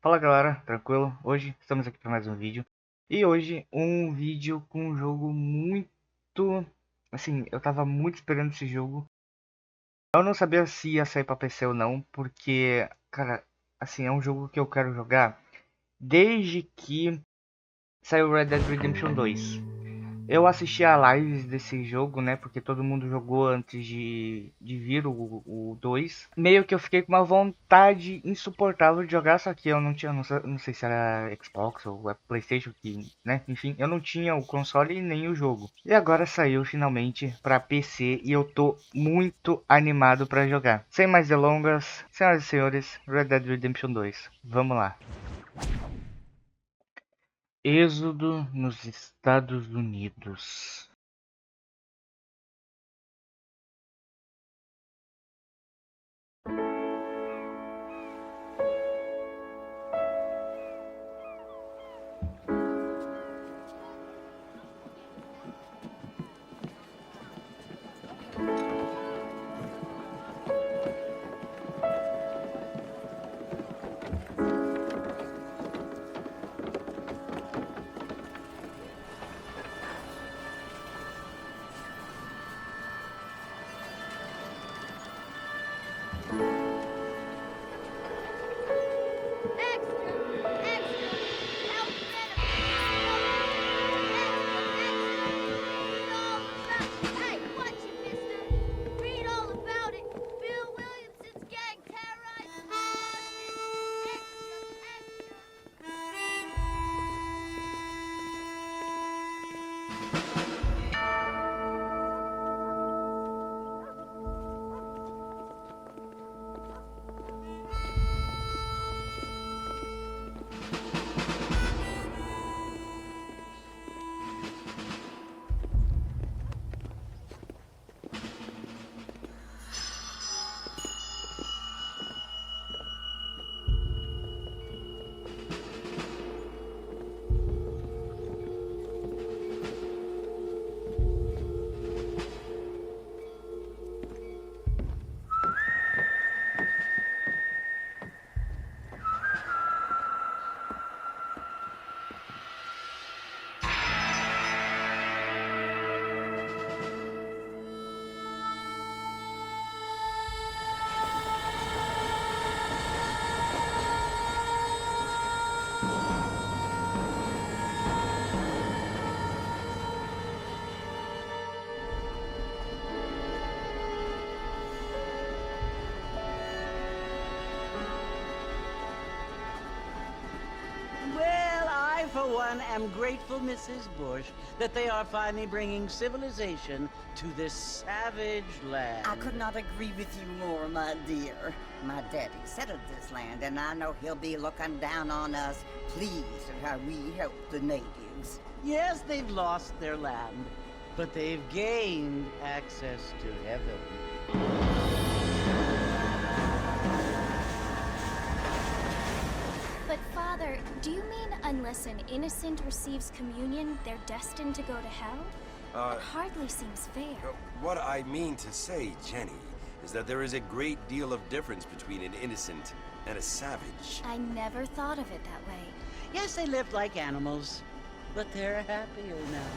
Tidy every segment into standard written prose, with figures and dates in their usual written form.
Fala galera, tranquilo? Hoje estamos aqui para mais um vídeo. E hoje um vídeo com um jogo muito... Assim, eu tava muito esperando esse jogo. Eu não sabia se ia sair para PC ou não, porque, cara, assim, é um jogo que eu quero jogar desde que saiu Red Dead Redemption 2. Eu assisti a lives desse jogo, né? Porque todo mundo jogou antes de vir o 2. Meio que eu fiquei com uma vontade insuportável de jogar, só que eu não tinha, não sei se era Xbox ou PlayStation, que, né? Enfim, eu não tinha o console nem o jogo. E agora saiu finalmente para PC e eu tô muito animado para jogar. Sem mais delongas, senhoras e senhores, Red Dead Redemption 2. Vamos lá. Êxodo nos Estados Unidos. For one, am grateful, Mrs. Bush, that they are finally bringing civilization to this savage land. I could not agree with you more, my dear. My daddy settled this land, and I know he'll be looking down on us, pleased at how we help the natives. Yes, they've lost their land, but they've gained access to heaven. But Father, do you mean unless an innocent receives communion, they're destined to go to hell? It hardly seems fair. What I mean to say, Jenny, is that there is a great deal of difference between an innocent and a savage. I never thought of it that way. Yes, they lived like animals, but they're happier now.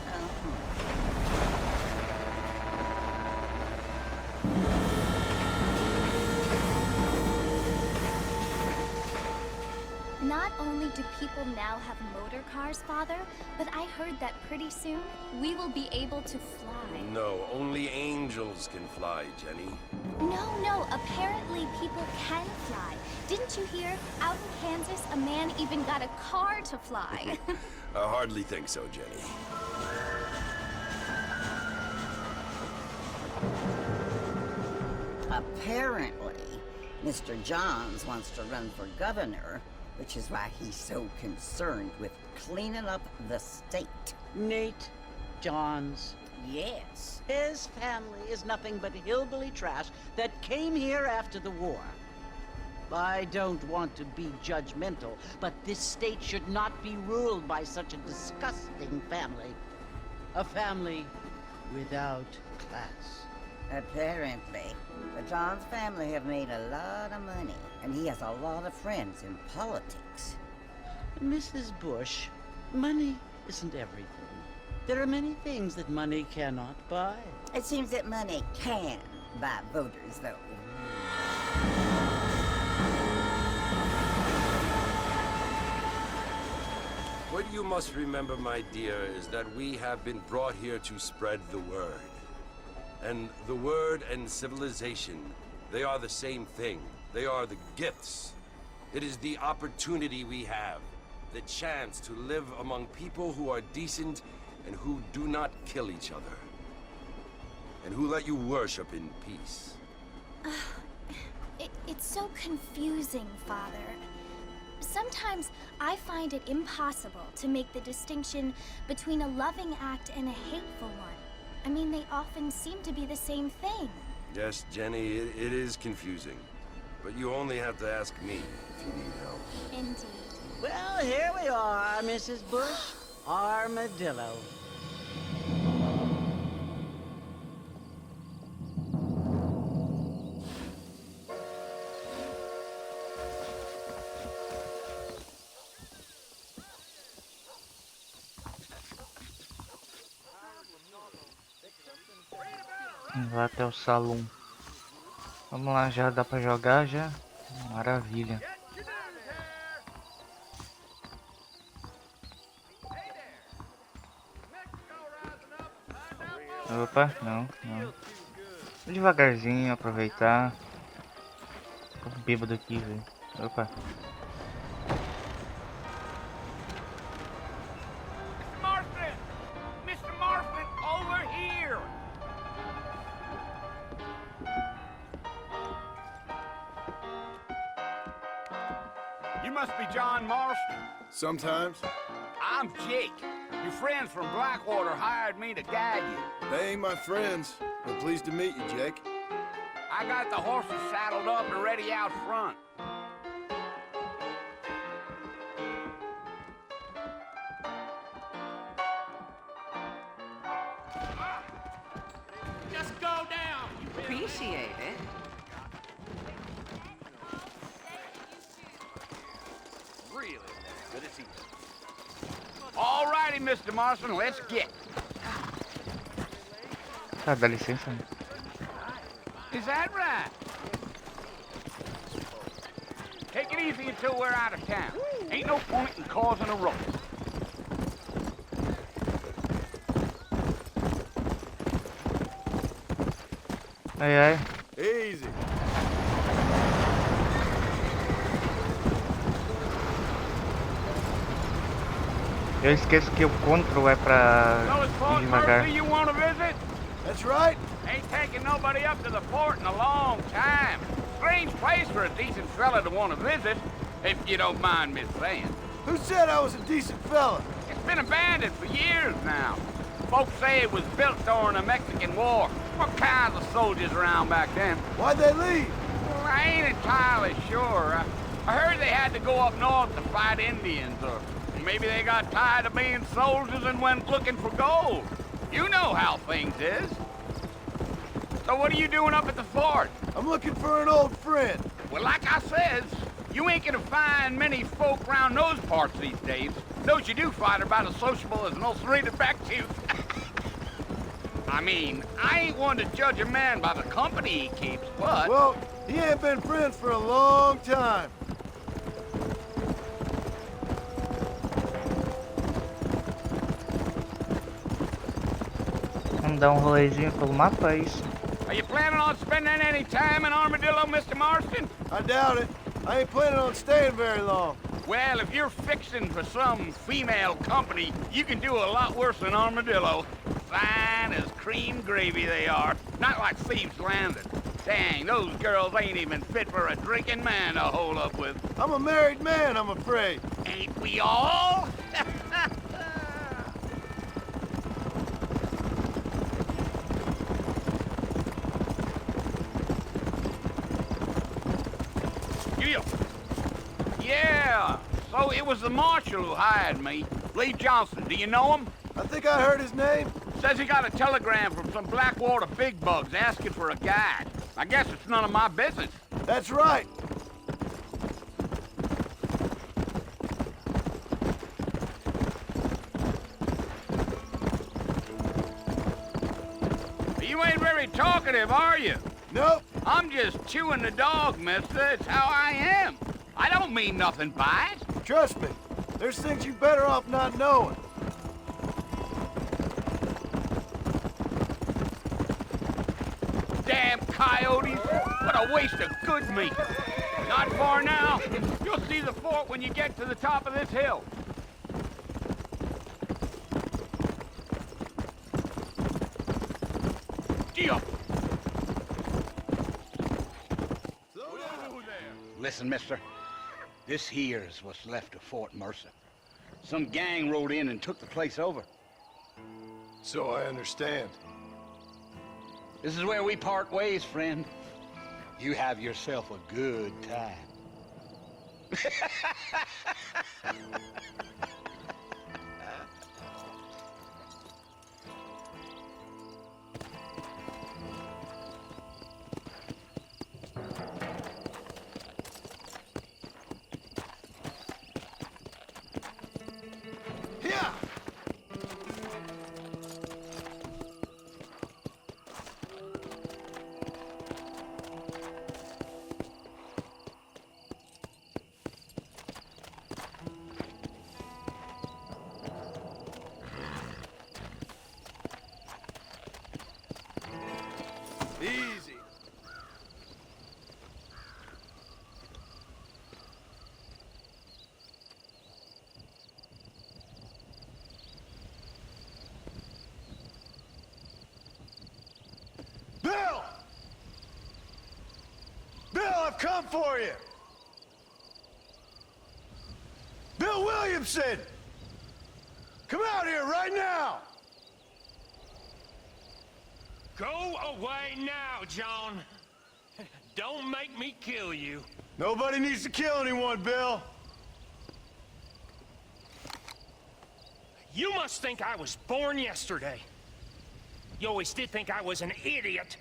Not only do people now have motor cars, Father, but I heard that pretty soon we will be able to fly. No, only angels can fly, Jenny. No, apparently people can fly. Didn't you hear? Out in Kansas, a man even got a car to fly. I hardly think so, Jenny. Apparently, Mr. Johns wants to run for governor, which is why he's so concerned with cleaning up the state. Nate Johns. Yes. His family is nothing but hillbilly trash that came here after the war. I don't want to be judgmental, but this state should not be ruled by such a disgusting family. A family without class. Apparently. But John's family have made a lot of money, and he has a lot of friends in politics. Mrs. Bush, money isn't everything. There are many things that money cannot buy. It seems that money can buy voters, though. What you must remember, my dear, is that we have been brought here to spread the word. And the word and civilization, they are the same thing. They are the gifts. It is the opportunity we have, the chance to live among people who are decent and who do not kill each other. And who let you worship in peace. It's so confusing, Father. Sometimes I find it impossible to make the distinction between a loving act and a hateful one. I mean, they often seem to be the same thing. Yes, Jenny, it is confusing. But you only have to ask me if you need help. Indeed. Well, here we are, Mrs. Bush. Armadillo. Vai até o salão. Vamos lá, já dá pra jogar já. Maravilha. Opa, não. Vou devagarzinho, aproveitar. Tô bêbado aqui, velho. Opa. You must be John Marston. Sometimes. I'm Jake. Your friends from Blackwater hired me to guide you. They ain't my friends, but pleased to meet you, Jake. I got the horses saddled up and ready out front. Just go down. Appreciate it. Really good to see you. All righty, Mr. Marston, let's get. Tá, dá licença. Is that right? Take it easy until we're out of town. Ain't no point in causing a ruckus. Ai. Easy. Eu esqueço que o control é pra So it's ir Fort devagar. Murphy you want to visit? That's right. Ain't taking nobody up to the fort in a long time. Strange place for a decent fella to want to visit, if you don't mind me saying. Who said I was a decent fella? It's been abandoned for years now. Folks say it was built during the Mexican War. What kinds of soldiers around back then? Why'd they leave? Well, I ain't entirely sure. I heard they had to go up north to fight Indians, or maybe they got tired of being soldiers and went looking for gold. You know how things is. So what are you doing up at the fort? I'm looking for an old friend. Well, like I says, you ain't gonna find many folk round those parts these days. Those you do find are about as sociable as an ulcerated back tooth. I mean, I ain't one to judge a man by the company he keeps, but... Well, he ain't been friends for a long time. Vamos dar rolezinho pelo mapa, é isso. Are you planning on spending any time in Armadillo, Mr. Marston? I doubt it. I ain't planning on staying very long. Well, if you're fixing for some female company, you can do a lot worse than Armadillo. Fine as cream gravy they are. Not like Thieves Landing. Dang, those girls ain't even fit for a drinking man to hold up with. I'm a married man, I'm afraid. Ain't we all? Yeah, so it was the marshal who hired me. Lee Johnson, do you know him? I think I heard his name. Says he got a telegram from some Blackwater big bugs asking for a guide. I guess it's none of my business. That's right. You ain't very talkative, are you? Nope. I'm just chewing the dog, mister. It's how I am. I don't mean nothing by it. Trust me. There's things you better off not knowing. Damn coyotes! What a waste of good meat. Not far now. You'll see the fort when you get to the top of this hill. Gee up. Listen, mister. This here's what's left of Fort Mercer. Some gang rode in and took the place over. So I understand. This is where we part ways, friend. You have yourself a good time. Yeah. Easy. Bill! Bill, I've come for you! Bill Williamson! Come out here right now! Go away now, John. Don't make me kill you. Nobody needs to kill anyone, Bill. You must think I was born yesterday. You always did think I was an idiot.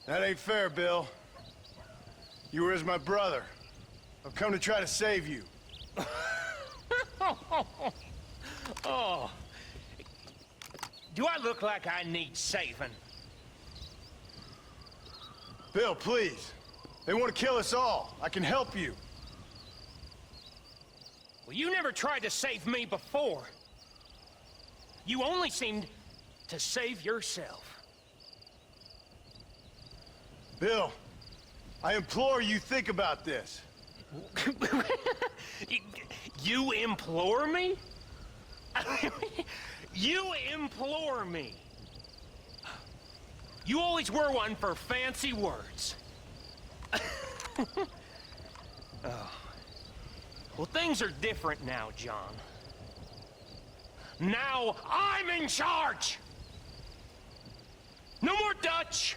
That ain't fair, Bill. You were as my brother. I've come to try to save you. Oh. Do I look like I need saving? Bill, please. They want to kill us all. I can help you. Well, you never tried to save me before. You only seemed to save yourself. Bill, I implore you think about this. You implore me? You implore me. You always were one for fancy words. Oh. Well, things are different now, John. Now I'm in charge! No more Dutch!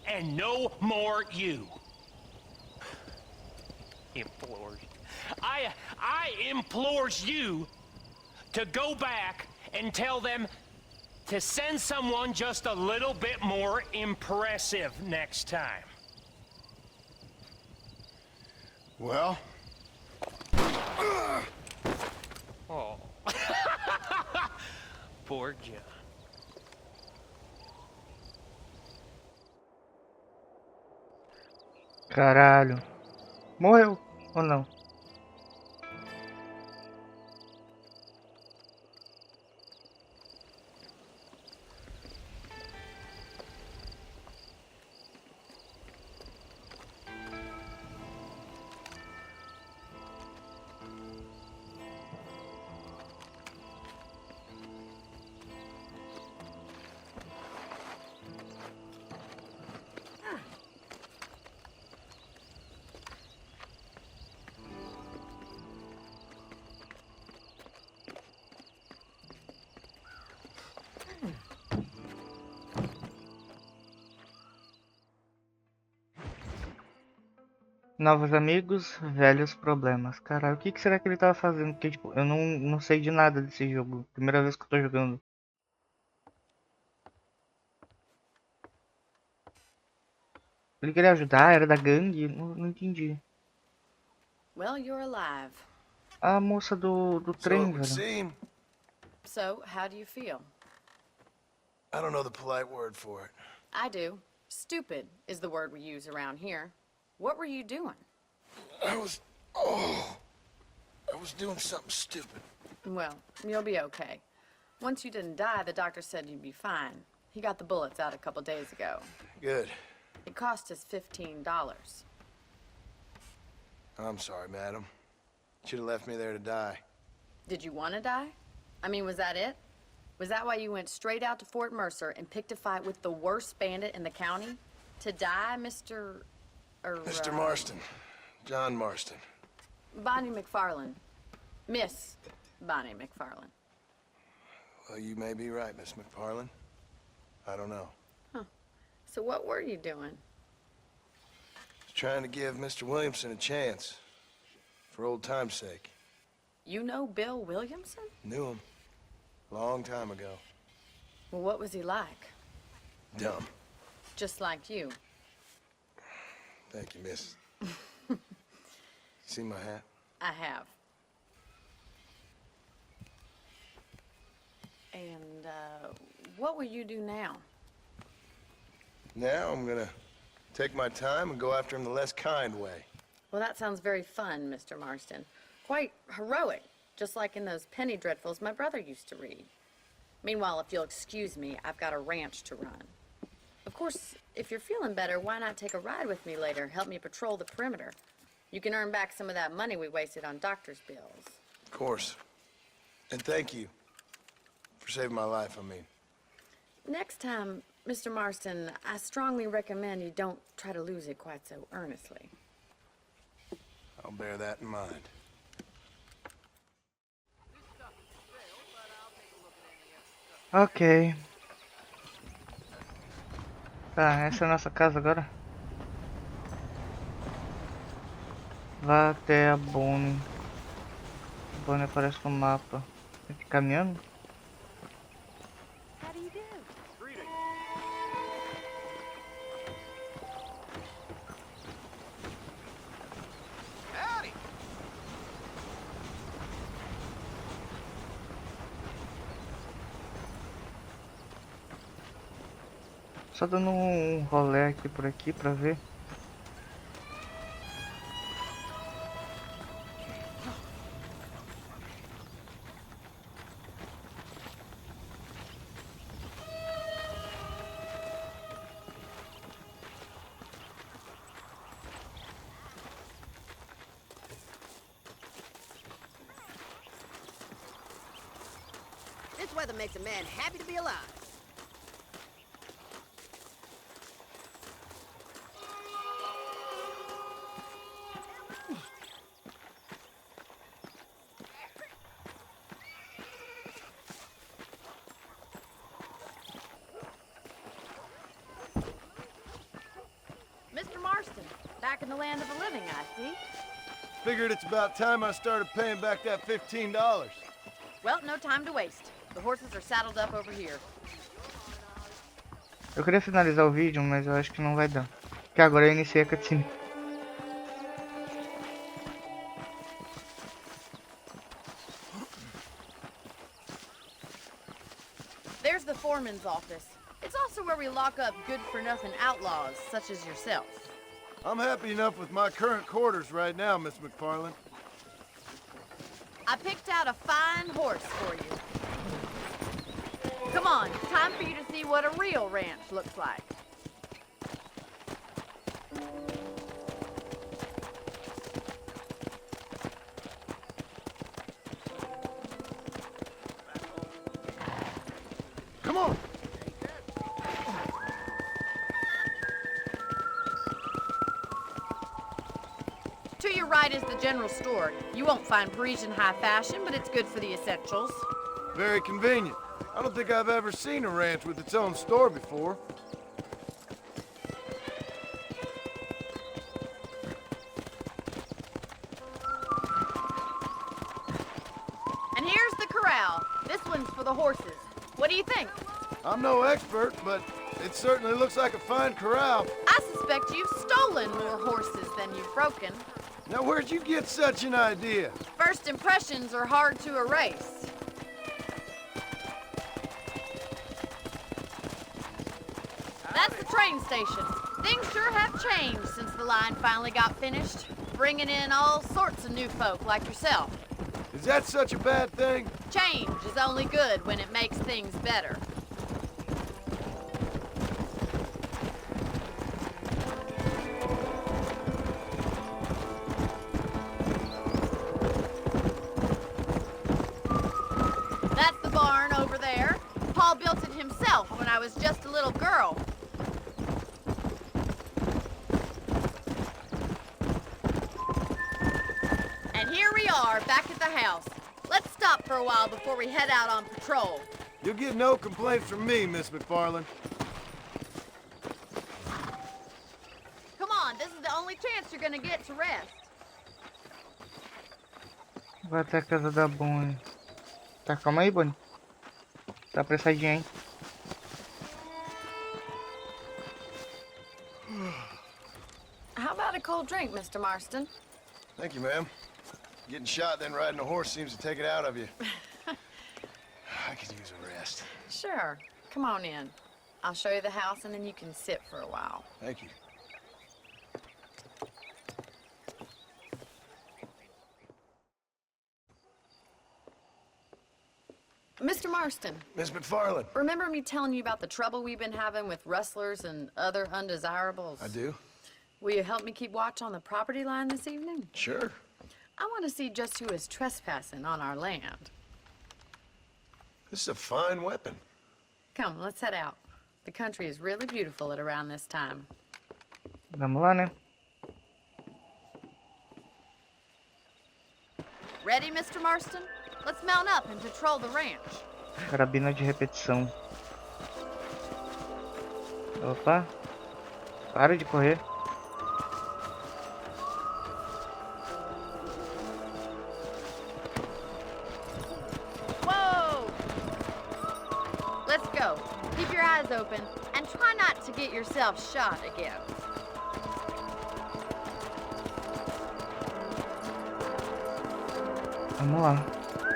And no more you. Implores. I implores you to go back and tell them to send someone just a little bit more impressive next time. Well? Oh. Poor John. Caralho. Morreu ou não? Novos amigos, velhos problemas. Caralho, o que será que ele tava fazendo? Porque, tipo, eu não sei de nada desse jogo. Primeira vez que eu tô jogando. Ele queria ajudar, era da gangue? Não entendi. Well, you're alive. A moça do So trem, it would velho. seem. So, how do you feel? I don't know the polite word for it. I do. Stupid is the word we use around here. What were you doing? I was doing something stupid. Well, you'll be okay. Once you didn't die, the doctor said you'd be fine. He got the bullets out a couple days ago. Good. It cost us $15. I'm sorry, madam. Should have left me there to die. Did you want to die? I mean, was that it? Was that why you went straight out to Fort Mercer and picked a fight with the worst bandit in the county? To die, Mr. Mr. Marston. John Marston. Bonnie McFarland. Miss Bonnie McFarland. Well, you may be right, Miss McFarland. I don't know. So what were you doing? Just trying to give Mr. Williamson a chance. For old time's sake. You know Bill Williamson? Knew him. Long time ago. Well, what was he like? Dumb. Just like you. Thank you, miss. See my hat? I have. And, what will you do now? Now I'm gonna take my time and go after him the less kind way. Well, that sounds very fun, Mr. Marston. Quite heroic, just like in those penny dreadfuls my brother used to read. Meanwhile, if you'll excuse me, I've got a ranch to run. Of course, if you're feeling better, why not take a ride with me later? Help me patrol the perimeter. You can earn back some of that money we wasted on doctor's bills. Of course. And thank you for saving my life, I mean. Next time, Mr. Marston, I strongly recommend you don't try to lose it quite so earnestly. I'll bear that in mind. Ok. Tá, essa é a nossa casa agora. Vá até a Bonnie. A Bonnie aparece no mapa. Tem que ir caminhando? Só dando um rolê aqui por aqui pra ver. This weather makes a man happy to be alive. Mr. Marston, back in the land of the living, I see. Figured it's about time I started paying back that $15. Well, no time to waste. The horses are saddled up over here. Eu queria finalizar o vídeo, mas eu acho que não vai dar. Porque agora eu iniciei a cutscene. There's the foreman's office. It's also where we lock up good-for-nothing outlaws, such as yourself. I'm happy enough with my current quarters right now, Miss McFarland. I picked out a fine horse for you. Come on, time for you to see what a real ranch looks like. Come on! To your right is the general store. You won't find Parisian high fashion, but it's good for the essentials. Very convenient. I don't think I've ever seen a ranch with its own store before. This one's for the horses. What do you think? I'm no expert, but it certainly looks like a fine corral. I suspect you've stolen more horses than you've broken. Now, where'd you get such an idea? First impressions are hard to erase. That's the train station. Things sure have changed since the line finally got finished, bringing in all sorts of new folk like yourself. Is that such a bad thing? Change is only good when it makes things better. That's the barn over there. Paul built it himself when I was just a little girl. And here we are, back at the house. Let's stop for a while before we head out on patrol. You'll get no complaints from me, Miss McFarland. Come on, this is the only chance you're gonna get to rest. Vou até a casa da Bonnie. Tá, calma aí, Bonnie. Tá apressadinha, hein? How about a cold drink, Mr. Marston? Thank you, ma'am. Getting shot then riding a horse seems to take it out of you. I could use a rest. Sure. Come on in. I'll show you the house and then you can sit for a while. Thank you. Mr. Marston, Miss McFarland. remember me telling you about the trouble we've been having with rustlers and other undesirables? I do? Will you help me keep watch on the property line this evening? Sure. I want to see just who is trespassing on our land. This is a fine weapon. Come, let's head out. The country is really beautiful at around this time. Vamos lá, né? Ready, Mr. Marston? Let's mount up and patrol the ranch. Carabina de repetição. Opa. Para de correr. Whoa! Let's go. Keep your eyes open and try not to get yourself shot again. Vamos lá.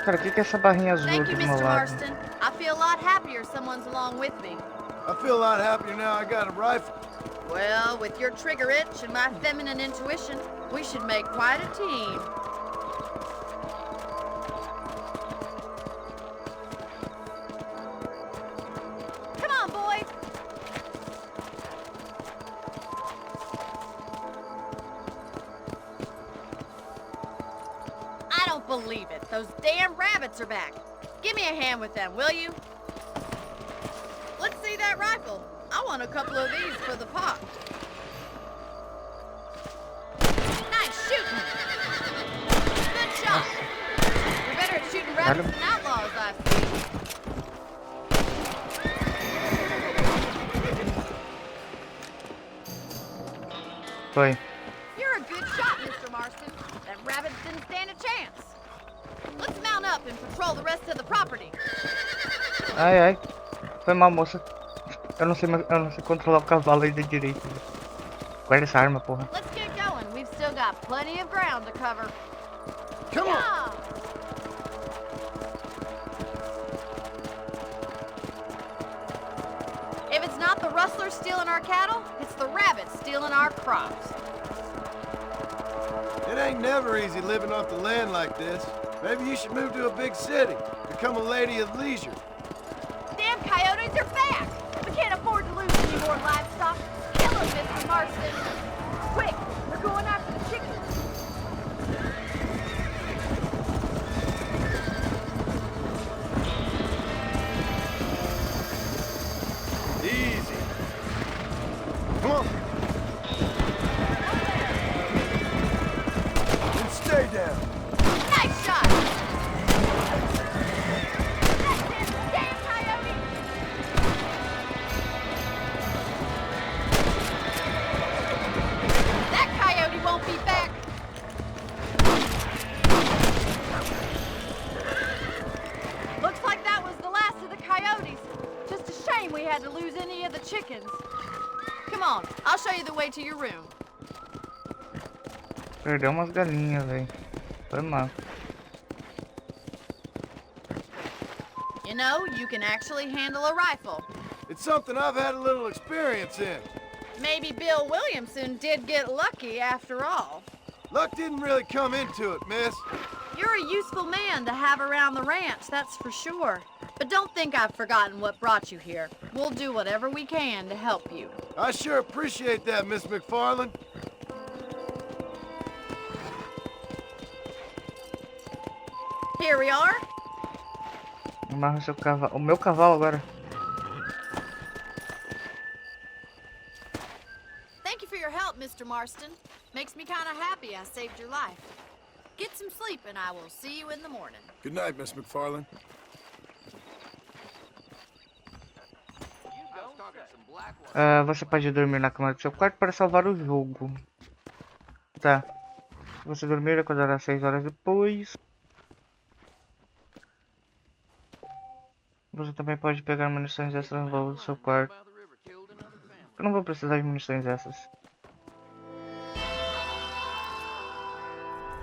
Cara, o que é essa barrinha azul Thank aqui you, do meu Mr. lado? Marston. I feel a lot happier someone's along with me. I feel a lot happier now I got a rifle. Well, with your trigger itch and my feminine intuition, we should make quite a team. Come on, boys. I don't believe it. Those damn rabbits are back. Give me a hand with them, will you? Let's see that rifle. I want a couple of these for the pot. Nice shooting. Good shot. You're better at shooting rabbits than outlaws, I see. Foi. You're a good shot, Mr. Marston. That rabbit didn't stand a chance. Let's mount up and patrol the rest of the property. Ai, ai. Foi mal, moça. Eu não sei controlar o cavalo ainda direito. Guarda essa arma, porra. Let's get going. We've still got plenty of ground to cover. Come on! Yeah. If it's not the rustlers stealing our cattle, it's the rabbits stealing our crops. It ain't never easy living off the land like this. Maybe you should move to a big city. Become a lady of leisure. Damn coyotes are back! We can't afford to lose any more livestock. Kill them, Mr. Marston. Quick, we're going after the chickens. Easy. Come on. And stay down. Nice shot! Damn coyote! That coyote won't I'll show you the way to your room. Perdeu umas galinhas, velho. Foi mal. You know, you can actually handle a rifle. It's something I've had a little experience in. Maybe Bill Williamson did get lucky after all. Luck didn't really come into it, miss. You're a useful man to have around the ranch, that's for sure. But don't think I've forgotten what brought you here. We'll do whatever we can to help you. I sure appreciate that, Miss McFarland. Here we are. Amarra o seu cavalo. O meu cavalo agora. Thank you for your help, Mr. Marston. Makes me kind of happy I saved your life. Get some sleep and I will see you in the morning. Good night, Miss McFarland. Você pode dormir na cama do seu quarto para salvar o jogo. Tá. Se você dormir, acordará 6 horas depois. Você também pode pegar munições extras no baú do seu quarto. Eu não vou precisar de munições essas.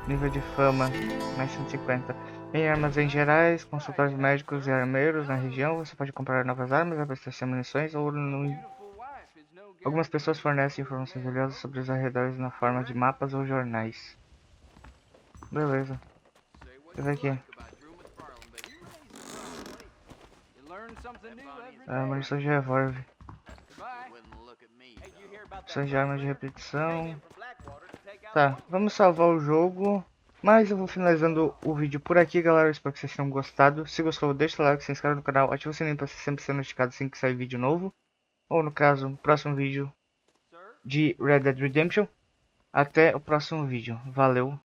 Nível de fama, mais 150. Em armazéns gerais, consultórios médicos e armeiros na região, você pode comprar novas armas, abastecer munições ou algumas pessoas fornecem informações valiosas sobre os arredores na forma de mapas ou jornais. Beleza. Deixa eu ver aqui. Munições de revólver. Munições de armas de repetição. Tá, vamos salvar o jogo. Mas eu vou finalizando o vídeo por aqui, galera. Espero que vocês tenham gostado. Se gostou, deixa o like, se inscreve no canal, ativa o sininho para sempre ser notificado assim que sair vídeo novo. Ou no caso, no próximo vídeo de Red Dead Redemption. Até o próximo vídeo. Valeu!